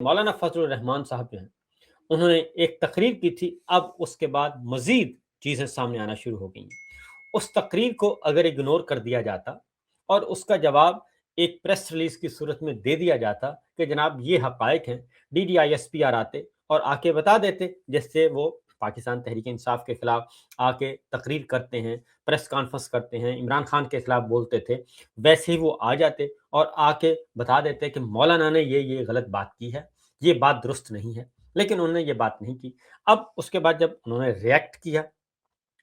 مولانا فضل الرحمان صاحب جو ہیں انہوں نے ایک تقریر کی تھی، اب اس کے بعد مزید چیزیں سامنے آنا شروع ہو گئی ہیں۔ اس تقریر کو اگر اگنور کر دیا جاتا اور اس کا جواب ایک پریس ریلیز کی صورت میں دے دیا جاتا کہ جناب یہ حقائق ہیں، D D I S P are آتے اور آ کے بتا دیتے، جس سے وہ پاکستان تحریک انصاف کے خلاف آ کے تقریر کرتے ہیں، پریس کانفرنس کرتے ہیں، عمران خان کے خلاف بولتے تھے، ویسے ہی وہ آ جاتے اور آ کے بتا دیتے کہ مولانا نے یہ غلط بات کی ہے، یہ بات درست نہیں ہے، لیکن انہوں نے یہ بات نہیں کی۔ اب اس کے بعد جب انہوں نے ریئیکٹ کیا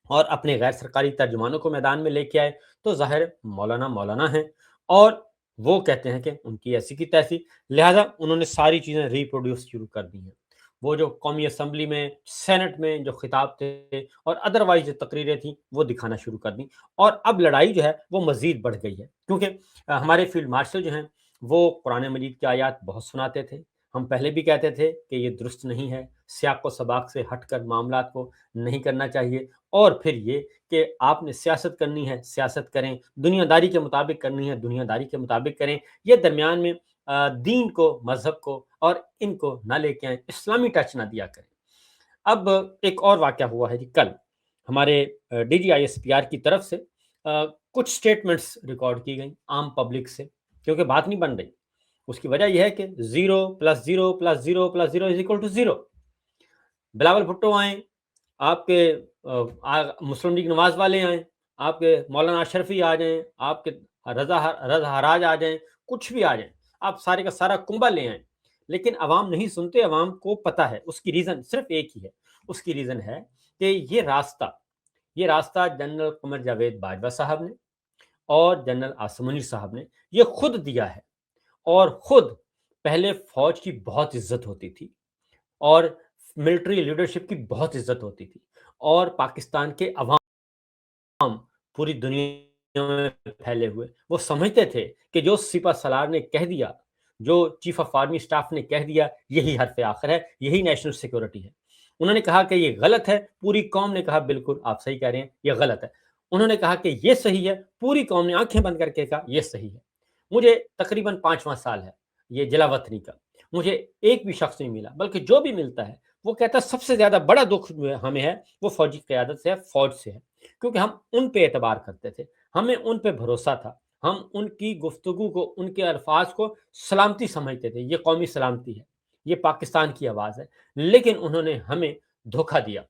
اور اپنے غیر سرکاری ترجمانوں کو میدان میں لے کے آئے تو ظاہر مولانا مولانا ہیں اور وہ کہتے ہیں کہ ان کی ایسی کی تیسی، لہذا انہوں نے ساری چیزیں ریپروڈیوس شروع کر دی ہیں۔ وہ جو قومی اسمبلی میں، سینٹ میں جو خطاب تھے اور ادروائز جو تقریریں تھیں وہ دکھانا شروع کر دیں، اور اب لڑائی جو ہے وہ مزید بڑھ گئی ہے، کیونکہ ہمارے فیلڈ مارشل جو ہیں وہ قرآن مجید کی آیات بہت سناتے تھے۔ ہم پہلے بھی کہتے تھے کہ یہ درست نہیں ہے، سیاق و سباق سے ہٹ کر معاملات کو نہیں کرنا چاہیے، اور پھر یہ کہ آپ نے سیاست کرنی ہے سیاست کریں، دنیا داری کے مطابق کرنی ہے دنیا داری کے مطابق کریں، یہ درمیان میں دین کو، مذہب کو اور ان کو نہ لے کے آئیں، اسلامی ٹچ نہ دیا کریں۔ اب ایک اور واقعہ ہوا ہے جی، کل ہمارے D G I S P R کی طرف سے کچھ سٹیٹمنٹس ریکارڈ کی گئیں عام پبلک سے، کیونکہ بات نہیں بن رہی۔ اس کی وجہ یہ ہے کہ 0 + 0 + 0 + 0 = 0۔ بلاول بھٹو آئیں، آپ کے مسلم لیگ نواز والے آئیں، آپ کے مولانا اشرفی آ جائیں، آپ کے رضا حراج آ جائیں، کچھ بھی آ جائیں، آپ سارے کا سارا کنبہ لے آئیں، لیکن عوام نہیں سنتے۔ عوام کو پتہ ہے، اس کی ریزن صرف ایک ہی ہے، اس کی ریزن ہے کہ یہ راستہ جنرل قمر جاوید باجوہ صاحب نے اور جنرل عاصم منیر صاحب نے یہ خود دیا ہے، اور خود پہلے فوج کی بہت عزت ہوتی تھی اور ملٹری لیڈرشپ کی بہت عزت ہوتی تھی، اور پاکستان کے عوام پوری دنیا میں پھیلے ہوئے، وہ سمجھتے تھے کہ جو سپہ سالار نے کہہ دیا، جو چیف آف آرمی سٹاف نے کہہ دیا، یہی حرف آخر ہے، یہی نیشنل سیکورٹی ہے۔ انہوں نے کہا کہ یہ غلط ہے، پوری قوم نے کہا بالکل آپ صحیح کہہ رہے ہیں، یہ غلط ہے۔ انہوں نے کہا کہ یہ صحیح ہے، پوری قوم نے آنکھیں بند کر کے کہا یہ صحیح ہے۔ مجھے تقریباً 5واں سال ہے یہ جلا وطنی کا، مجھے ایک بھی شخص نہیں ملا، بلکہ جو بھی ملتا ہے وہ کہتا ہے سب سے زیادہ بڑا دکھ ہمیں ہے وہ فوجی قیادت سے ہے، فوج سے ہے، کیونکہ ہم ان پہ اعتبار کرتے تھے، ہمیں ان پہ بھروسہ تھا، ہم ان کی گفتگو کو، ان کے الفاظ کو سلامتی سمجھتے تھے، یہ قومی سلامتی ہے، یہ پاکستان کی آواز ہے، لیکن انہوں نے ہمیں دھوکہ دیا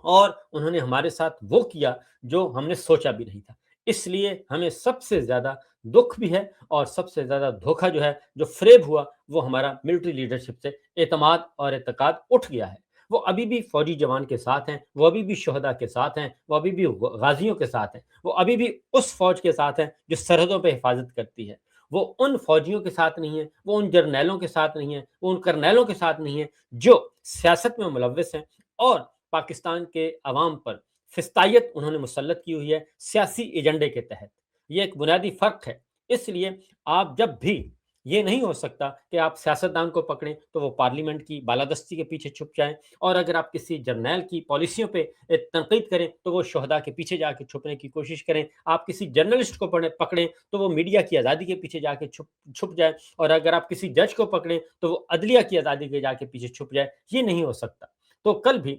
اور انہوں نے ہمارے ساتھ وہ کیا جو ہم نے سوچا بھی نہیں تھا۔ اس لیے ہمیں سب سے زیادہ دکھ بھی ہے اور سب سے زیادہ دھوکہ جو ہے، جو فریب ہوا، وہ ہمارا ملٹری لیڈرشپ سے اعتماد اور اعتقاد اٹھ گیا ہے۔ وہ ابھی بھی فوجی جوان کے ساتھ ہیں، وہ ابھی بھی شہداء کے ساتھ ہیں، وہ ابھی بھی غازیوں کے ساتھ ہیں، وہ ابھی بھی اس فوج کے ساتھ ہیں جو سرحدوں پہ حفاظت کرتی ہے۔ وہ ان فوجیوں کے ساتھ نہیں ہیں، وہ ان جرنیلوں کے ساتھ نہیں ہیں، وہ ان کرنیلوں کے ساتھ نہیں ہیں جو سیاست میں ملوث ہیں اور پاکستان کے عوام پر فستائیت انہوں نے مسلط کی ہوئی ہے سیاسی ایجنڈے کے تحت۔ یہ ایک بنیادی فرق ہے۔ اس لیے آپ جب بھی، یہ نہیں ہو سکتا کہ آپ سیاستدان کو پکڑیں تو وہ پارلیمنٹ کی بالادستی کے پیچھے چھپ جائیں، اور اگر آپ کسی جرنیل کی پالیسیوں پہ تنقید کریں تو وہ شہداء کے پیچھے جا کے چھپنے کی کوشش کریں، آپ کسی جرنلسٹ کو پکڑیں تو وہ میڈیا کی آزادی کے پیچھے جا کے چھپ جائے، اور اگر آپ کسی جج کو پکڑیں تو وہ عدلیہ کی آزادی کے جا کے پیچھے چھپ جائے۔ یہ نہیں ہو سکتا۔ تو کل بھی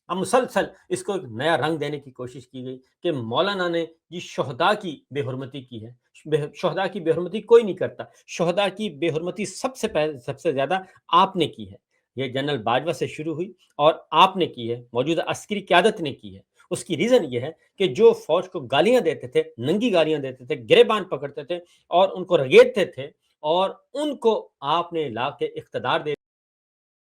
اب مسلسل اس کو ایک نیا رنگ دینے کی کوشش کی گئی کہ مولانا نے یہ شہداء کی بے حرمتی کی ہے۔ شہداء کی بے حرمتی کوئی نہیں کرتا، شہداء کی بے حرمتی سب سے زیادہ آپ نے کی ہے۔ یہ جنرل باجوہ سے شروع ہوئی اور آپ نے کی ہے، موجودہ عسکری قیادت نے کی ہے۔ اس کی ریزن یہ ہے کہ جو فوج کو گالیاں دیتے تھے، ننگی گالیاں دیتے تھے، گریبان پکڑتے تھے اور ان کو رگیدتے تھے، اور ان کو آپ نے لا کے اقتدار دے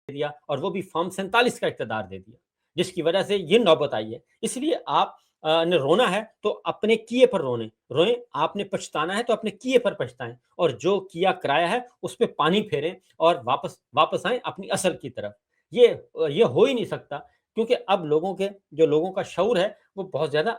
دیا، اور وہ بھی فارم 47 کا اقتدار دے دیا، جس کی وجہ سے یہ نوبت آئی ہے۔ اس لیے آپ نے رونا ہے تو اپنے کیے پر روئیں، آپ نے پچھتانا ہے تو اپنے کیے پر پچھتائیں، اور جو کیا کرایا ہے اس پہ پانی پھیریں اور واپس آئیں اپنی اصل کی طرف۔ یہ ہو ہی نہیں سکتا، کیونکہ اب لوگوں کا شعور ہے وہ بہت زیادہ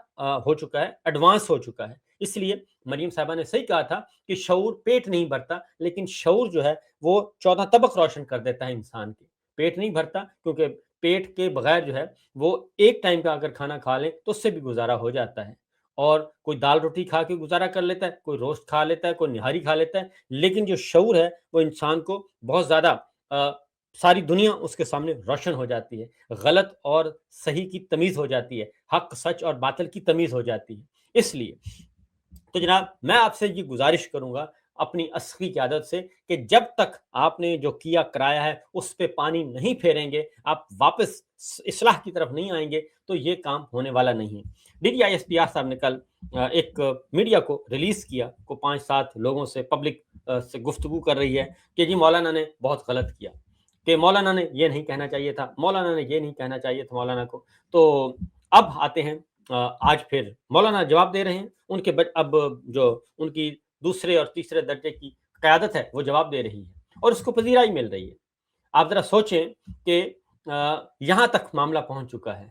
ہو چکا ہے، ایڈوانس ہو چکا ہے۔ اس لیے مریم صاحبہ نے صحیح کہا تھا کہ شعور پیٹ نہیں بھرتا، لیکن شعور جو ہے وہ 14 طبق روشن کر دیتا ہے انسان کے۔ پیٹ نہیں بھرتا، کیونکہ پیٹ کے بغیر جو ہے وہ ایک ٹائم کا اگر کھانا کھا لیں تو اس سے بھی گزارا ہو جاتا ہے، اور کوئی دال روٹی کھا کے گزارا کر لیتا ہے، کوئی روسٹ کھا لیتا ہے، کوئی نہاری کھا لیتا ہے، لیکن جو شعور ہے وہ انسان کو بہت زیادہ ساری دنیا اس کے سامنے روشن ہو جاتی ہے، غلط اور صحیح کی تمیز ہو جاتی ہے، حق سچ اور باطل کی تمیز ہو جاتی ہے۔ اس لیے تو جناب میں آپ سے یہ گزارش کروں گا اپنی اصلی کی عادت سے کہ جب تک آپ نے جو کیا کرایا ہے اس پہ پانی نہیں پھیریں گے، آپ واپس اصلاح کی طرف نہیں آئیں گے، تو یہ کام ہونے والا نہیں ہے۔ D G I S P R صاحب نے کل ایک میڈیا کو ریلیز کیا، کو 5-7 لوگوں سے پبلک سے گفتگو کر رہی ہے کہ جی مولانا نے بہت غلط کیا، کہ مولانا نے یہ نہیں کہنا چاہیے تھا، مولانا نے یہ نہیں کہنا چاہیے تھا مولانا کو۔ تو اب آتے ہیں آج پھر مولانا جواب دے رہے ہیں، ان کے اب جو ان کی دوسرے اور تیسرے درجے کی قیادت ہے وہ جواب دے رہی ہے اور اس کو پذیرائی مل رہی ہے۔ آپ ذرا سوچیں کہ یہاں تک معاملہ پہنچ چکا ہے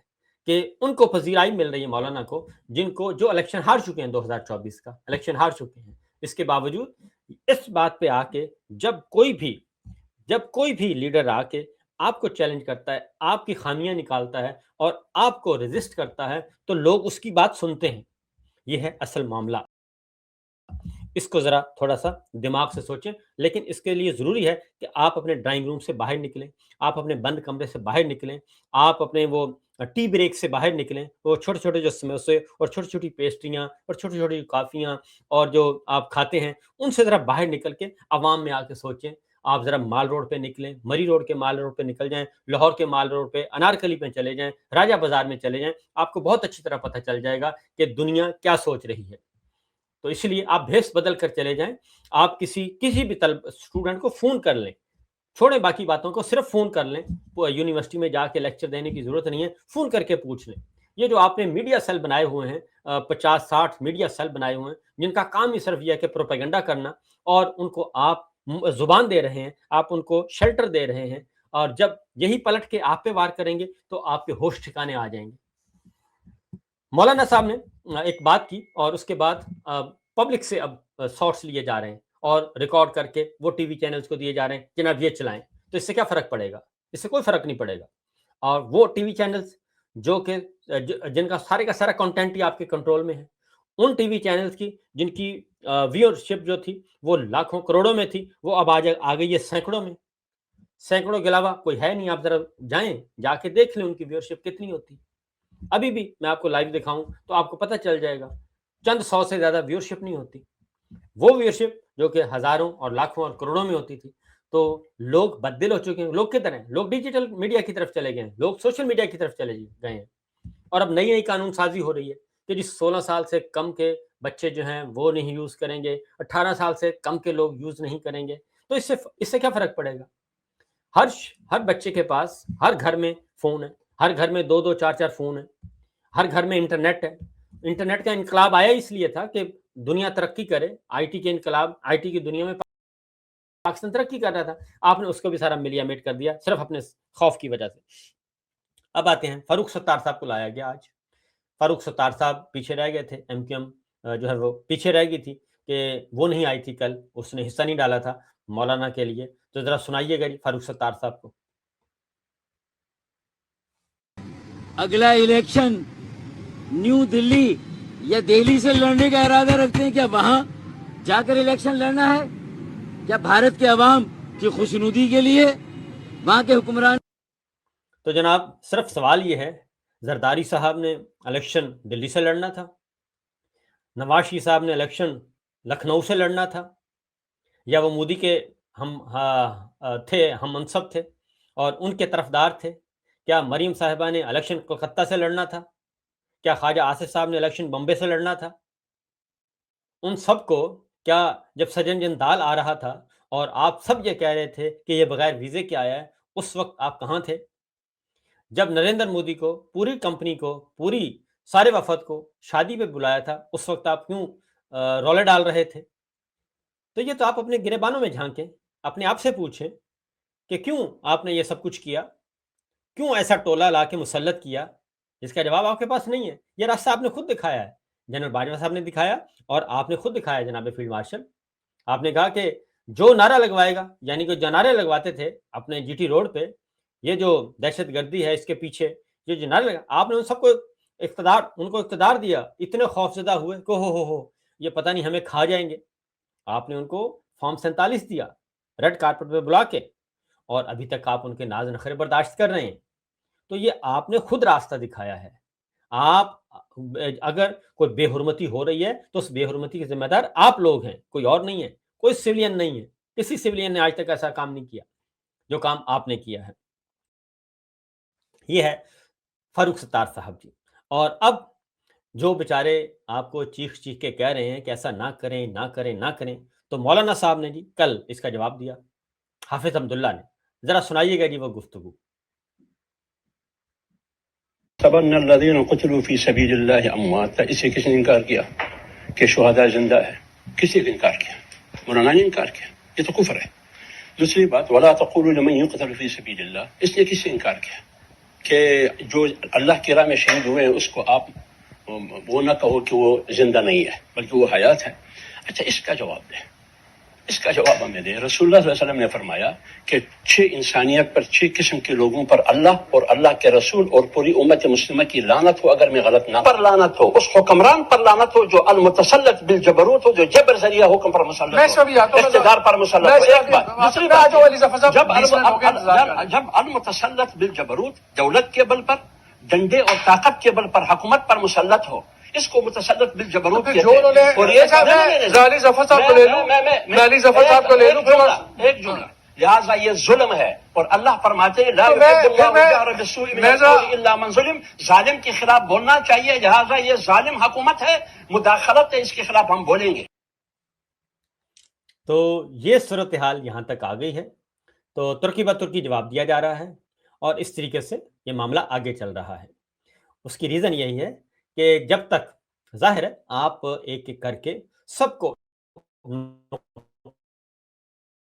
کہ ان کو پذیرائی مل رہی ہے مولانا کو، جن کو جو الیکشن ہار چکے ہیں، 2024 کا الیکشن ہار چکے ہیں، اس کے باوجود اس بات پہ آ کے جب کوئی بھی لیڈر آ کے آپ کو چیلنج کرتا ہے، آپ کی خامیاں نکالتا ہے اور آپ کو ریزسٹ کرتا ہے، تو لوگ اس کی بات سنتے ہیں۔ یہ ہے اصل معاملہ۔ اس کو ذرا تھوڑا سا دماغ سے سوچیں، لیکن اس کے لیے ضروری ہے کہ آپ اپنے ڈرائنگ روم سے باہر نکلیں، آپ اپنے بند کمرے سے باہر نکلیں، آپ اپنے وہ ٹی بریک سے باہر نکلیں، وہ چھوٹے چھوٹے جو سموسے اور چھوٹی چھوٹی پیسٹریاں اور چھوٹی چھوٹی کافیاں اور جو آپ کھاتے ہیں ان سے ذرا باہر نکل کے عوام میں آ کے سوچیں۔ آپ ذرا مال روڈ پہ نکلیں، مری روڈ کے مال روڈ پہ نکل جائیں، لاہور کے مال روڈ پہ، انارکلی پہ چلے جائیں، راجہ بازار میں چلے جائیں، آپ کو بہت اچھی طرح پتہ چل جائے گا کہ دنیا کیا سوچ رہی ہے۔ تو اس لیے آپ بھیس بدل کر چلے جائیں، آپ کسی بھی اسٹوڈنٹ کو فون کر لیں، چھوڑیں باقی باتوں کو، صرف فون کر لیں، یونیورسٹی میں جا کے لیکچر دینے کی ضرورت نہیں ہے، فون کر کے پوچھ لیں۔ یہ جو آپ نے میڈیا سیل بنائے ہوئے ہیں، 50-60 میڈیا سیل بنائے ہوئے ہیں، جن کا کام ہی صرف یہ ہے کہ پروپیگنڈا کرنا، اور ان کو آپ زبان دے رہے ہیں، آپ ان کو شیلٹر دے رہے ہیں، اور جب یہی پلٹ کے آپ پہ وار کریں گے تو آپ کے ہوش ٹھکانے آ جائیں گے۔ مولانا صاحب نے ایک بات کی اور اس کے بعد پبلک سے اب شارٹس لیے جا رہے ہیں اور ریکارڈ کر کے وہ ٹی وی چینلز کو دیے جا رہے ہیں، جناب یہ چلائیں۔ تو اس سے کیا فرق پڑے گا؟ اس سے کوئی فرق نہیں پڑے گا۔ اور وہ ٹی وی چینلز جو کہ جن کا سارا کنٹینٹ ہی آپ کے کنٹرول میں ہے، ان ٹی وی چینلز کی جن کی ویورشپ جو تھی وہ لاکھوں کروڑوں میں تھی، وہ اب آ گئی ہے سینکڑوں میں۔ سینکڑوں کے علاوہ کوئی ہے نہیں، آپ ذرا جائیں، جا کے دیکھ لیں ان کی ویورشپ کتنی ہوتی۔ ابھی بھی میں آپ کو لائیو دکھاؤں تو آپ کو پتہ چل جائے گا، چند 100 سے زیادہ ویورشپ نہیں ہوتی۔ وہ ویورشپ جو کہ ہزاروں اور لاکھوں اور کروڑوں میں ہوتی تھی۔ تو لوگ بددل ہو چکے ہیں۔ لوگ کدھر ہیں؟ لوگ ڈیجیٹل میڈیا کی طرف چلے گئے ہیں، لوگ سوشل میڈیا کی طرف چلے گئے ہیں، اور اب نئی قانون سازی ہو رہی ہے کہ جس 16 سال سے کم کے بچے جو ہیں وہ نہیں یوز کریں گے، 18 سال سے کم کے لوگ یوز نہیں کریں گے۔ تو اس سے کیا فرق پڑے گا؟ ہر بچے کے پاس ہر گھر میں فون ہے، ہر گھر میں 2-2 4-4 فون ہیں، ہر گھر میں انٹرنیٹ ہے۔ انٹرنیٹ کا انقلاب آیا اس لیے تھا کہ دنیا ترقی کرے، آئی ٹی کے انقلاب، آئی ٹی کی دنیا میں پاکستان ترقی کر رہا تھا، آپ نے اس کو بھی سارا ملیا میٹ کر دیا صرف اپنے خوف کی وجہ سے۔ اب آتے ہیں فاروق ستار صاحب کو لایا گیا آج۔ فاروق ستار صاحب پیچھے رہ گئے تھے، ایم کیو ایم جو ہے وہ پیچھے رہ گئی تھی کہ وہ نہیں آئی تھی کل، اس نے حصہ نہیں ڈالا تھا مولانا کے لیے۔ تو ذرا سنائیے گا فاروق ستار صاحب کو۔ اگلا الیکشن نیو دلی یا دہلی سے لڑنے کا ارادہ رکھتے ہیں؟ کیا وہاں جا کر الیکشن لڑنا ہے؟ کیا بھارت کے عوام کی خوشنودی کے لیے وہاں کے حکمران؟ تو جناب صرف سوال یہ ہے، زرداری صاحب نے الیکشن دلی سے لڑنا تھا، نواز شریف صاحب نے الیکشن لکھنؤ سے لڑنا تھا، یا وہ مودی کے ہم منصب تھے اور ان کے طرفدار تھے؟ کیا مریم صاحبہ نے الیکشن کلکتہ سے لڑنا تھا؟ کیا خواجہ آصف صاحب نے الیکشن بمبے سے لڑنا تھا؟ ان سب کو کیا جب سجن جندال آ رہا تھا اور آپ سب یہ کہہ رہے تھے کہ یہ بغیر ویزے کے آیا ہے، اس وقت آپ کہاں تھے؟ جب نریندر مودی کو، پوری کمپنی کو، پوری سارے وفد کو شادی پہ بلایا تھا، اس وقت آپ کیوں رولے ڈال رہے تھے؟ تو یہ تو آپ اپنے گریبانوں میں جھانکیں، اپنے آپ سے پوچھیں کہ کیوں آپ نے یہ سب کچھ کیا، کیوں ایسا ٹولہ لا کے مسلط کیا؟ اس کا جواب آپ کے پاس نہیں ہے۔ یہ راستہ آپ نے خود دکھایا ہے، جنرل باجوہ صاحب نے دکھایا، اور آپ نے خود دکھایا جناب فیلڈ مارشل۔ آپ نے کہا کہ جو نعرہ لگوائے گا، یعنی کہ جو نعرے لگواتے تھے اپنے جی ٹی روڈ پہ، یہ جو دہشت گردی ہے اس کے پیچھے، جو نعرے لگا، آپ نے ان سب کو اقتدار دیا، اتنے خوفزدہ ہوئے کہ ہو یہ پتہ نہیں ہمیں کھا جائیں گے۔ آپ نے ان کو فارم 47 دیا ریڈ کارپٹ پہ بلا کے، اور ابھی تک آپ ان کے ناز نخرے برداشت کر رہے ہیں، تو یہ آپ نے خود راستہ دکھایا ہے۔ آپ اگر کوئی بے حرمتی ہو رہی ہے تو اس بے حرمتی کے ذمہ دار آپ لوگ ہیں، کوئی اور نہیں ہے، کوئی سویلین نہیں ہے۔ کسی سویلین نے آج تک ایسا کام نہیں کیا جو کام آپ نے کیا ہے۔ یہ ہے فاروق ستار صاحب جی۔ اور اب جو بیچارے آپ کو چیخ چیخ کے کہہ رہے ہیں کہ ایسا نہ کریں نہ کریں نہ کریں، تو مولانا صاحب نے جی کل اس کا جواب دیا، حافظ عبداللہ نے۔ ذرا سنائیے گا جی وہ گفتگو۔ تبن الذین قتلوا فی سبیل اللہ اموات، اسے کس نے انکار کیا کہ شہداء زندہ ہے؟ کسی نے انکار کیا؟ مولانا نے انکار کیا، یہ تو کفر ہے۔ دوسری بات، ولا تقولوا لمن يقتل فی سبیل اللہ، اس نے کس سے انکار کیا کہ جو اللہ کی راہ میں شہید ہوئے ہیں اس کو آپ وہ نہ کہو کہ وہ زندہ نہیں ہے بلکہ وہ حیات ہے۔ اچھا، اس کا جواب دیں، اس کا جواب ہمیں دے۔ رسول اللہ صلی اللہ علیہ وسلم نے فرمایا کہ 6 انسانیت پر 6 قسم کے لوگوں پر اللہ اور اللہ کے رسول اور پوری امت مسلمہ کی لعنت ہو، اگر میں غلط نہ پر لعنت ہو، اس حکمران پر لعنت ہو جو المتسلط بالجبروت ہو، جو جبر ذریعہ حکم پر مسلط ہو، اقتدار پر مسلط ہو۔ ایک بات، دوسری بات، جب المتسلط بالجبروت دولت کے بل پر، ڈنڈے اور طاقت کے بل پر حکومت پر مسلط ہو، اس کو متسلط بالجبروت کہتے ہیں۔ اور یہ ظاہری ظفر صاحب کو لے لوں، ظاہری ظفر صاحب کو لے لوں، ایک جملہ، لہٰذا یہ ظلم ہے، اور اللہ فرماتے ہیں لا يحب الله الجهر بالسوء من القول الا من ظلم، ظالم کے خلاف بولنا چاہیے، لہٰذا یہ ظالم حکومت ہے، مداخلت ہے، اس کے خلاف ہم بولیں گے۔ تو یہ صورتحال یہاں تک آ گئی ہے، تو ترکی بہ ترکی جواب دیا جا رہا ہے، اور اس طریقے سے یہ معاملہ آگے چل رہا ہے۔ اس کی ریزن یہی ہے کہ جب تک ظاہر ہے آپ ایک ایک کر کے سب کو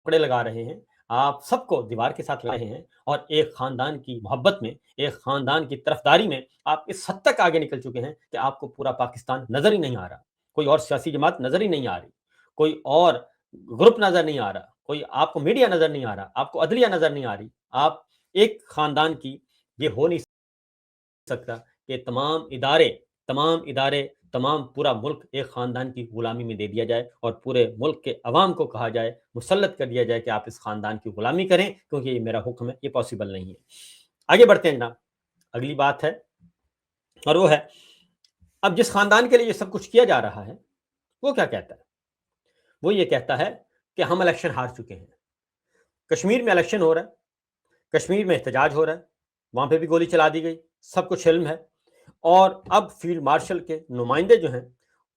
ٹکڑے لگا رہے ہیں، آپ سب کو دیوار کے ساتھ لگا رہے ہیں، اور ایک خاندان کی محبت میں، ایک خاندان کی طرفداری میں آپ اس حد تک آگے نکل چکے ہیں کہ آپ کو پورا پاکستان نظر ہی نہیں آ رہا، کوئی اور سیاسی جماعت نظر ہی نہیں آ رہی، کوئی اور گروپ نظر نہیں آ رہا، کوئی آپ کو میڈیا نظر نہیں آ رہا، آپ کو عدلیہ نظر نہیں آ رہی۔ آپ ایک خاندان کی، یہ ہو نہیں سکتا کہ تمام ادارے تمام پورا ملک ایک خاندان کی غلامی میں دے دیا جائے، اور پورے ملک کے عوام کو کہا جائے، مسلط کر دیا جائے کہ آپ اس خاندان کی غلامی کریں کیونکہ یہ میرا حکم ہے۔ یہ پاسبل نہیں ہے۔ آگے بڑھتے ہیں جناب، اگلی بات ہے، اور وہ ہے اب جس خاندان کے لیے یہ سب کچھ کیا جا رہا ہے وہ کیا کہتا ہے؟ وہ یہ کہتا ہے کہ ہم الیکشن ہار چکے ہیں، کشمیر میں الیکشن ہو رہا ہے، کشمیر میں احتجاج ہو رہا ہے، وہاں پہ بھی گولی چلا دی گئی، سب کچھ علم ہے، اور اب فیلڈ مارشل کے نمائندے جو ہیں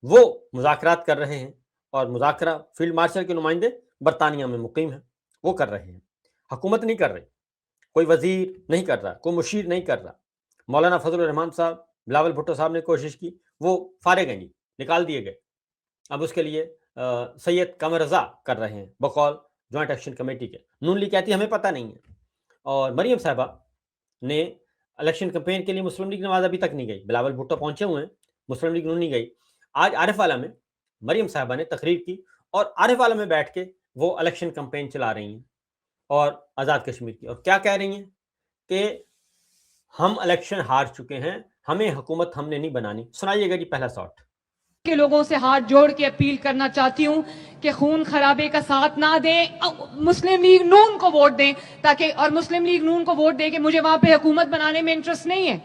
وہ مذاکرات کر رہے ہیں، اور مذاکرہ فیلڈ مارشل کے نمائندے برطانیہ میں مقیم ہیں، وہ کر رہے ہیں، حکومت نہیں کر رہی، کوئی وزیر نہیں کر رہا، کوئی مشیر نہیں کر رہا۔ مولانا فضل الرحمان صاحب، بلاول بھٹو صاحب نے کوشش کی، وہ فارغ ہیں جی، نکال دیے گئے۔ اب اس کے لیے سید قمر رضا کر رہے ہیں بقول جوائنٹ ایکشن کمیٹی کے۔ نون لیگ کہتی ہمیں پتہ نہیں ہے، اور مریم صاحبہ نے الیکشن کمپین کے لیے مسلم لیگ نواز ابھی تک نہیں گئی، بلاول بھٹو پہنچے ہوئے ہیں، مسلم لیگ نون نہیں گئی۔ آج عارف والا میں مریم صاحبہ نے تقریر کی، اور عارف والا میں بیٹھ کے وہ الیکشن کمپین چلا رہی ہیں، اور آزاد کشمیر کی، اور کیا کہہ رہی ہیں کہ ہم الیکشن ہار چکے ہیں، ہمیں حکومت ہم نے نہیں بنانی۔ سنائیے گا جی پہلا شاٹ۔ کے لوگوں سے ہاتھ جوڑ کے اپیل کرنا چاہتی ہوں کہ خون خرابے کا ساتھ نہ دیں، مسلم لیگ نون کو ووٹ دیں، تاکہ اور مسلم لیگ نون کو ووٹ دے کہ مجھے وہاں پہ حکومت بنانے میں انٹرسٹ نہیں ہے،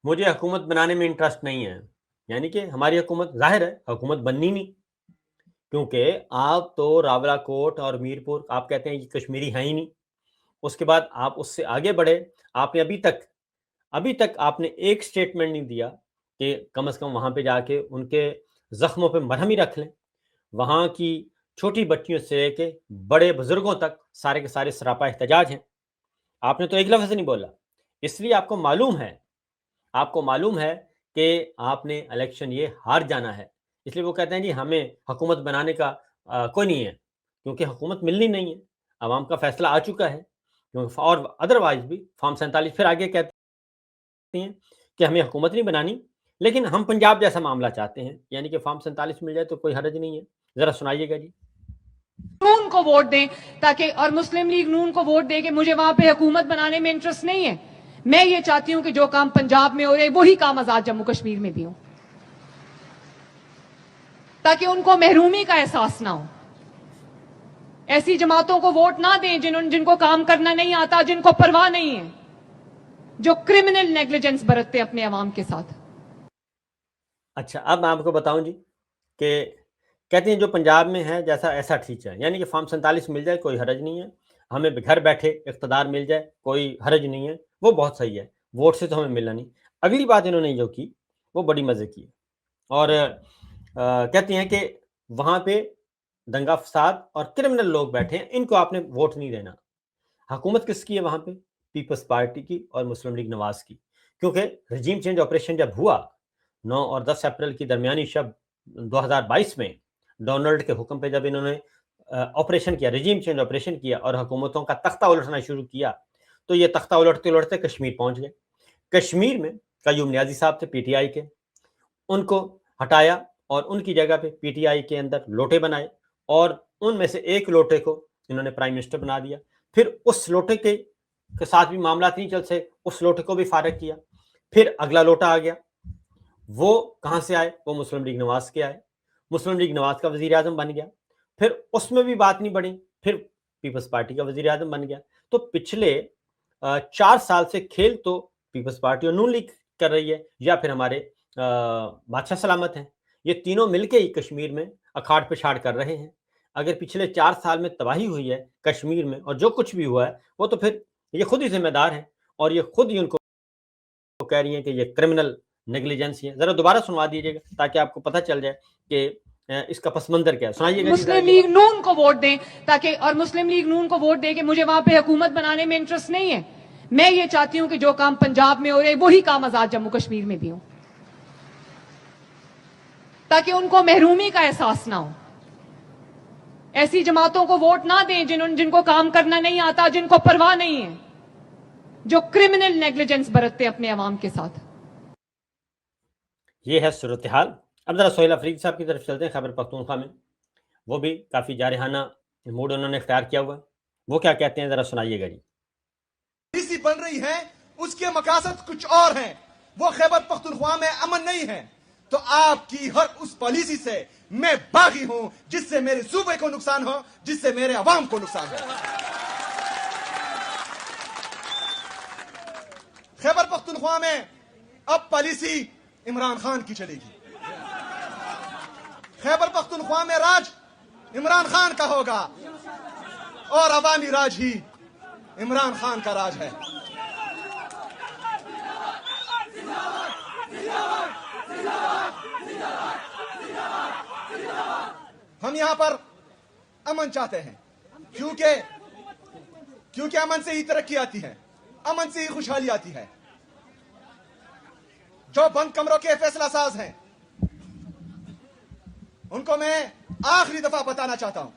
مجھے حکومت بنانے میں انٹرسٹ نہیں ہے، یعنی کہ ہماری حکومت، ظاہر ہے حکومت بننی نہیں، کیونکہ آپ تو راولا کوٹ اور میرپور آپ کہتے ہیں یہ کشمیری ہیں ہی نہیں۔ اس کے بعد آپ اس سے آگے بڑھے، آپ نے ابھی تک آپ نے ایک سٹیٹمنٹ نہیں دیا کہ کم از کم وہاں پہ جا کے ان کے زخموں پہ مرہم ہی رکھ لیں۔ وہاں کی چھوٹی بچیوں سے لے کے بڑے بزرگوں تک سارے کے سارے سراپا احتجاج ہیں، آپ نے تو ایک لفظ نہیں بولا۔ اس لیے آپ کو معلوم ہے کہ آپ نے الیکشن یہ ہار جانا ہے، اس لیے وہ کہتے ہیں جی ہمیں حکومت بنانے کا کوئی نہیں ہے، کیونکہ حکومت ملنی نہیں ہے، عوام کا فیصلہ آ چکا ہے۔ اور ادروائز بھی فارم 47 پھر آگے کہتے ہیں کہ ہمیں حکومت نہیں بنانی، لیکن ہم پنجاب جیسا معاملہ چاہتے ہیں، یعنی کہ فارم 47 مل جائے تو کوئی حرج نہیں ہے۔ ذرا سنائیے گا جی۔ نون کو ووٹ دیں، تاکہ اور مسلم لیگ نون کو ووٹ دے کہ مجھے وہاں پہ حکومت بنانے میں انٹرسٹ نہیں ہے۔ میں یہ چاہتی ہوں کہ جو کام پنجاب میں ہو رہے وہی کام آزاد جموں کشمیر میں بھی ہوں، تاکہ ان کو محرومی کا احساس نہ ہو۔ ایسی جماعتوں کو ووٹ نہ دیں جن کو کام کرنا نہیں آتا, جن کو پرواہ نہیں ہے, جو کرمنل نیگلیجنس برتتے اپنے عوام کے ساتھ. اچھا, اب میں آپ کو بتاؤں جی کہ کہتے ہیں جو پنجاب میں ہے جیسا ایسا ٹھیک ہے, یعنی کہ فارم 47 مل جائے کوئی حرج نہیں ہے, ہمیں گھر بیٹھے اقتدار مل جائے کوئی حرج نہیں ہے, وہ بہت صحیح ہے, ووٹ سے تو ہمیں ملنا نہیں. اگلی بات انہوں نے جو کی وہ بڑی مزے کی ہے, اور کہتے ہیں کہ وہاں پہ دنگا فساد اور کرمنل لوگ بیٹھے ہیں, ان کو آپ نے ووٹ نہیں دینا. حکومت کس کی ہے وہاں پہ؟ پیپلز پارٹی کی اور مسلم لیگ نواز کی, کیونکہ رجیم چینج آپریشن جب ہوا 9 اور 10 اپریل کی درمیانی شب 2022 میں ڈونلڈ کے حکم پہ جب انہوں نے آپریشن کیا, رجیم چینج آپریشن کیا اور حکومتوں کا تختہ الٹنا شروع کیا, تو یہ تختہ الٹتے الٹتے کشمیر پہنچ گئے. کشمیر میں قیوم نیازی صاحب تھے پی ٹی آئی کے, ان کو ہٹایا اور ان کی جگہ پہ پی ٹی آئی کے اندر لوٹے بنائے, اور ان میں سے ایک لوٹے کو انہوں نے پرائم منسٹر بنا دیا. پھر اس لوٹے کے ساتھ بھی معاملات نہیں چل سکے, اس لوٹے کو بھی فارغ کیا. پھر اگلا لوٹا آ گیا, وہ کہاں سے آئے؟ وہ مسلم لیگ نواز کے آئے, مسلم لیگ نواز کا وزیر اعظم بن گیا. پھر اس میں بھی بات نہیں بڑھی, پھر پیپلز پارٹی کا وزیر اعظم بن گیا. تو پچھلے 4 سال سے کھیل تو پیپلز پارٹی اور نون لیگ کر رہی ہے, یا پھر ہمارے بادشاہ سلامت ہیں, یہ تینوں مل کے ہی کشمیر میں اکھاڑ پچھاڑ کر رہے ہیں. اگر پچھلے 4 سال میں تباہی ہوئی ہے کشمیر میں اور جو کچھ بھی ہوا ہے وہ تو پھر یہ خود ہی ذمہ دار ہیں, اور یہ خود ہی ان کو کہہ رہی ہیں کہ یہ کرمنل نیگلیجنسی ہے. ذرا دوبارہ سنوا دیجیے گا تاکہ آپ کو پتہ چل جائے کہ اس کا پس منظر کیا ہے. سنائیے گا. مسلم لیگ نون کو ووٹ دیں تاکہ, اور مسلم لیگ نون کو ووٹ دیں کہ مجھے وہاں پہ حکومت بنانے میں انٹرسٹ نہیں ہے. میں یہ چاہتی ہوں کہ جو کام پنجاب میں ہو رہے وہی کام آزاد جموں کشمیر میں بھی ہوں, تاکہ ان کو محرومی کا احساس نہ ہو. ایسی جماعتوں کو ووٹ نہ دیں جن کو کام کرنا نہیں آتا, جن کو پرواہ نہیں ہے, جو کرمنل نیگلیجنس برتتے اپنے عوام کے ساتھ. یہ ہے صورتحال. اب ذرا سہیل افریدی صاحب کی طرف چلتے ہیں. خیبر پختونخوا میں وہ بھی کافی جارحانہ موڈ انہوں نے اختیار کیا ہوا, وہ کیا کہتے ہیں ذرا سنائیے گا جی. پالیسی بن رہی ہے, اس کے مقاصد کچھ اور ہیں, وہ خیبر پختونخوا میں امن نہیں ہے. تو آپ کی ہر اس پالیسی سے میں باغی ہوں جس سے میرے صوبے کو نقصان ہو, جس سے میرے عوام کو نقصان ہو. خیبر پختونخوا میں اب پالیسی عمران خان کی چلے گی. خیبر پختونخوا میں راج عمران خان کا ہوگا, اور عوامی راج ہی عمران خان کا راج ہے. ہم یہاں پر امن چاہتے ہیں, کیونکہ امن سے ہی ترقی آتی ہے, امن سے ہی خوشحالی آتی ہے. جو بند کمروں کے فیصلہ ساز ہیں ان کو میں آخری دفعہ بتانا چاہتا ہوں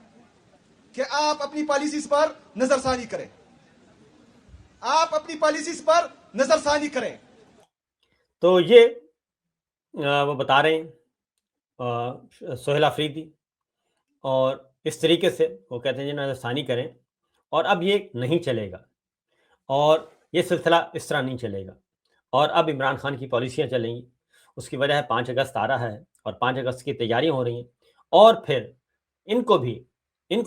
کہ آپ اپنی پالیسیز پر نظر ثانی کریں, آپ اپنی پالیسیز پر نظر ثانی کریں. تو یہ وہ بتا رہے ہیں سہیل افریدی, اور اس طریقے سے وہ کہتے ہیں جی نظر ثانی کریں, اور اب یہ نہیں چلے گا, اور یہ سلسلہ اس طرح نہیں چلے گا, اور اب عمران خان کی پالیسیاں چلیں گی. اس کی وجہ ہے 5 اگست آ رہا ہے, اور 5 اگست کی تیاریاں ہو رہی ہیں, اور پھر ان کو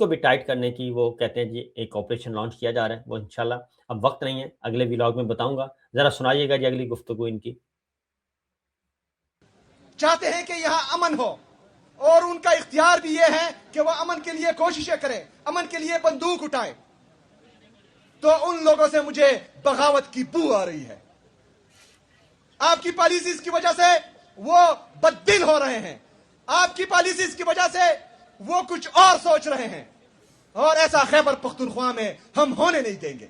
بھی ٹائٹ کرنے کی وہ کہتے ہیں جی ایک آپریشن لانچ کیا جا رہا ہے. وہ انشاءاللہ اب وقت نہیں ہے, اگلے ولاگ میں بتاؤں گا. ذرا سنائیے گا جی اگلی گفتگو ان کی. چاہتے ہیں کہ یہاں امن ہو, اور ان کا اختیار بھی یہ ہے کہ وہ امن کے لیے کوششیں کریں, امن کے لیے بندوق اٹھائیں. تو ان لوگوں سے مجھے بغاوت کی بو آ رہی ہے. آپ کی پالیسیز کی وجہ سے وہ بددل ہو رہے ہیں, آپ کی پالیسیز کی وجہ سے وہ کچھ اور سوچ رہے ہیں, اور ایسا خیبر پختونخوا میں ہم ہونے نہیں دیں گے.